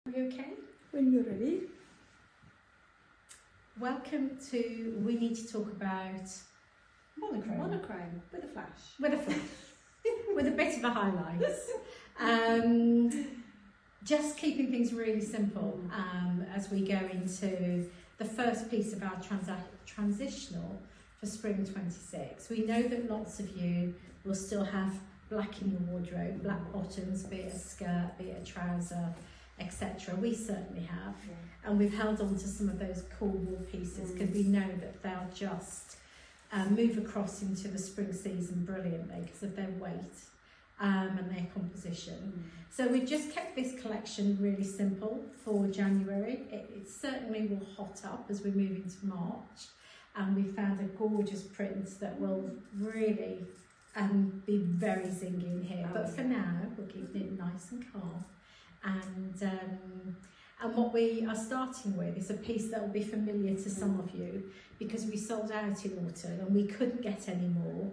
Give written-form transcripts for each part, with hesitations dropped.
Are we okay? When you're ready. Welcome to We Need to Talk About Monochrome. Monochrome with a flash. With a flash. With a bit of a highlight. Just keeping things really simple as we go into the first piece of our transitional for spring 26. We know that lots of you will still have black in your wardrobe, black bottoms, be it a skirt, be it a trouser, etc. We certainly have, and we've held on to some of those cool wool pieces because we know that they'll just move across into the spring season brilliantly because of their weight and their composition. So we've just kept this collection really simple for January. It certainly will hot up as we move into March, and we found a gorgeous print that will really be very zingy in here. But for now, we're keeping it nice and calm. And what we are starting with is a piece that will be familiar to some of you because we sold out in autumn and we couldn't get any more.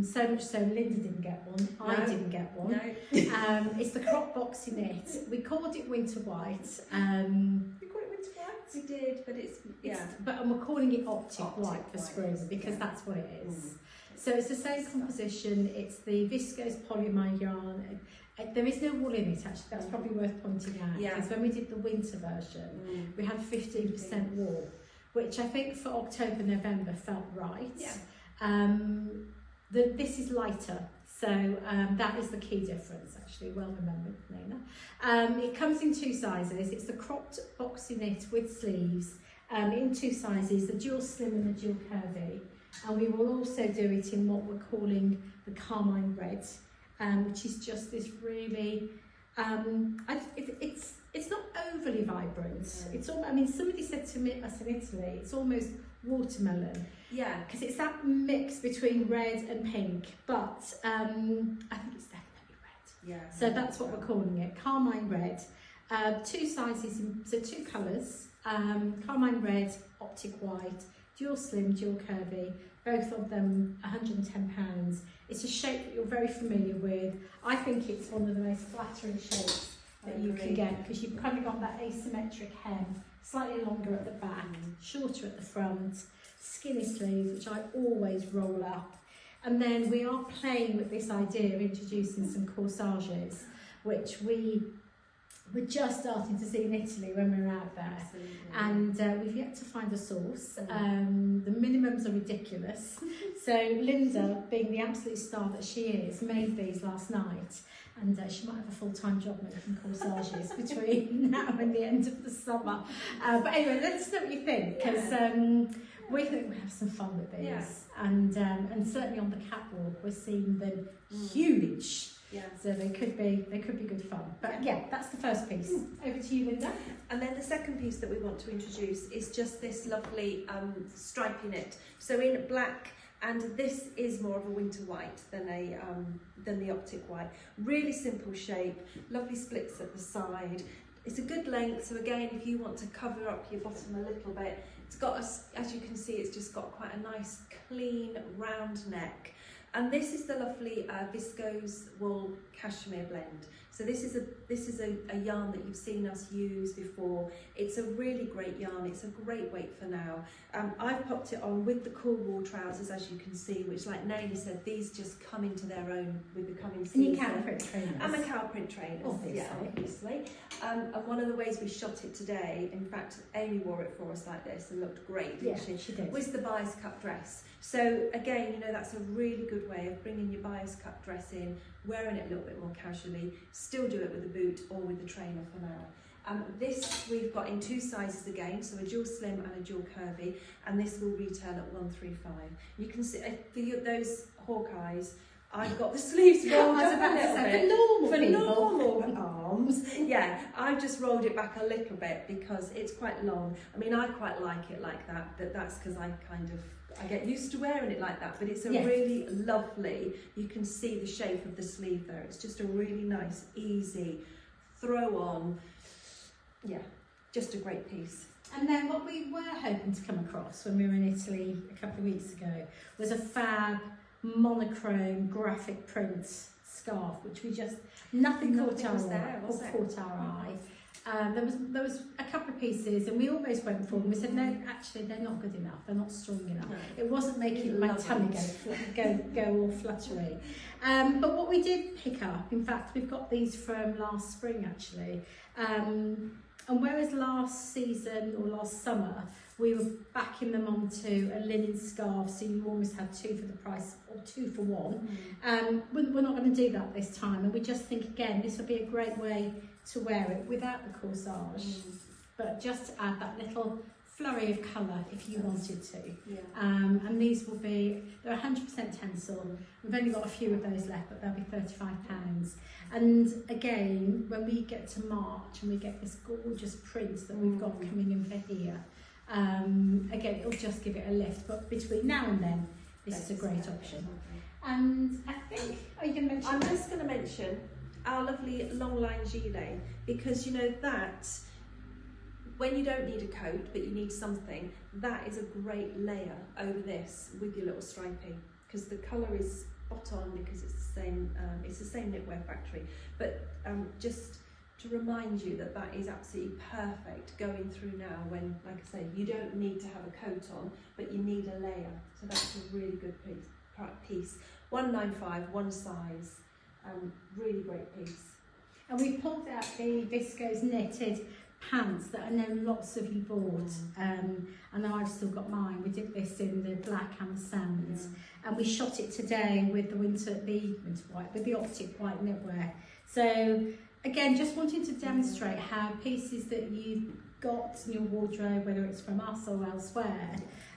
So much so Linda didn't get one, I didn't get one. No. It's the crop boxy knit. We called it winter white. We call it winter white? We did, but it's but we're calling it optic white for spring because that's what it is. So it's the same composition. It's the viscose polyamide yarn. There is no wool in it actually, that's probably worth pointing out, because when we did the winter version, we had 15% wool, which I think for October, November felt right. This is lighter, so that is the key difference actually, well remembered, Nina. It comes in two sizes. It's the cropped boxy knit with sleeves in two sizes, the dual slim and the dual curvy, and we will also do it in what we're calling the Carmine red. Which is just this really, it's not overly vibrant. It's all, I mean, somebody said to us in Italy, it's almost watermelon. Yeah. Because it's that mix between red and pink, but I think it's definitely red. Yeah. So that's what we're calling it, Carmine red. Two sizes, so two colours, Carmine red, optic white, dual slim, dual curvy. Both of them £110. It's a shape that you're very familiar with. I think it's one of the most flattering shapes that you can get because you've kind of got that asymmetric hem, slightly longer at the back, shorter at the front, skinny sleeves, which I always roll up. And then we are playing with this idea of introducing some corsages, which we're just starting to see in Italy when we're out there. Absolutely. And we've yet to find a source. The minimums are ridiculous. So Linda, being the absolute star that she is, made these last night, and she might have a full-time job making corsages between now and the end of the summer. But anyway, let us know what you think, because we think we have some fun with these. And certainly on the catwalk, we're seeing them huge. Yeah. So they could be good fun. But that's the first piece. Over to you, Linda. And then the second piece that we want to introduce is just this lovely stripy knit. So in black, and this is more of a winter white than the optic white. Really simple shape, lovely splits at the side. It's a good length, so again, if you want to cover up your bottom a little bit, it's got, as you can see, it's just got quite a nice, clean, round neck. And this is the lovely viscose wool cashmere blend. So this is a yarn that you've seen us use before. It's a really great yarn. It's a great weight for now. I've popped it on with the cool wool trousers, as you can see, which, like Naomi said, these just come into their own with the coming season. And you cow print trainers. I'm a cow print trainer, obviously. And one of the ways we shot it today, in fact, Amy wore it for us like this and looked great, didn't she did. Was the bias cut dress. So again, you know, that's a really good way of bringing your bias cut dress in, wearing it a little bit more casually, still do it with a boot or with the trainer for now. This we've got in two sizes again, so a dual slim and a dual curvy, and this will retail at £135. You can see, for those Hawkeyes, I've got the sleeves rolled up a little bit. For normal arms. Yeah, I've just rolled it back a little bit because it's quite long. I mean, I quite like it like that, but that's because I get used to wearing it like that, but it's a really lovely, you can see the shape of the sleeve there. It's just a really nice, easy throw on. Yeah, just a great piece. And then what we were hoping to come across when we were in Italy a couple of weeks ago was a fab monochrome graphic print scarf, which we just, nothing caught our eye. there was a couple of pieces and we almost went for them. We said, no, actually they're not good enough, they're not strong enough. No. It wasn't making my tummy go all fluttery. But what we did pick up, in fact, we've got these from last spring actually. And whereas last season or last summer, we were backing them onto a linen scarf, so you almost had 2 for the price, or 2 for 1. We're not going to do that this time, and we just think, again, this would be a great way to wear it without the corsage, but just to add that little flurry of colour if you wanted to. And these will be, they're 100% tencel. We've only got a few of those left, but they'll be £35. And again, when we get to March and we get this gorgeous print that we've got coming in for here, again, it'll just give it a lift. But between now and then, this is a great option. And I think, are you going to mention? I'm just going to mention our lovely long line gilet, because you know that when you don't need a coat but you need something, that is a great layer over this with your little striping, because the colour is spot on, because it's the same knitwear factory. But just to remind you that that is absolutely perfect going through now when, like I say, you don't need to have a coat on, but you need a layer. So that's a really good piece. 195, one size, really great piece. And we pulled out the viscose knitted pants that I know lots of you bought, and I've still got mine. We did this in the black and sands, and we shot it today with the winter white, with the optic white knitwear. So again, just wanting to demonstrate how pieces that you've got in your wardrobe, whether it's from us or elsewhere,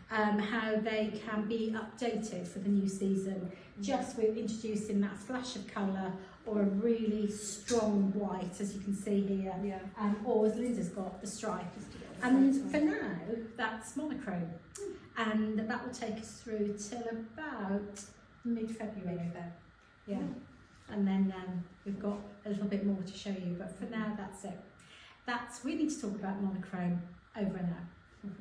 how they can be updated for the new season, just with introducing that flash of colour or a really strong white, as you can see here, or as Linda's got, the stripe. And for now, that's monochrome, and that will take us through till about mid-February. And then we've got a little bit more to show you, but for now, that's it. We need to talk about monochrome over and out.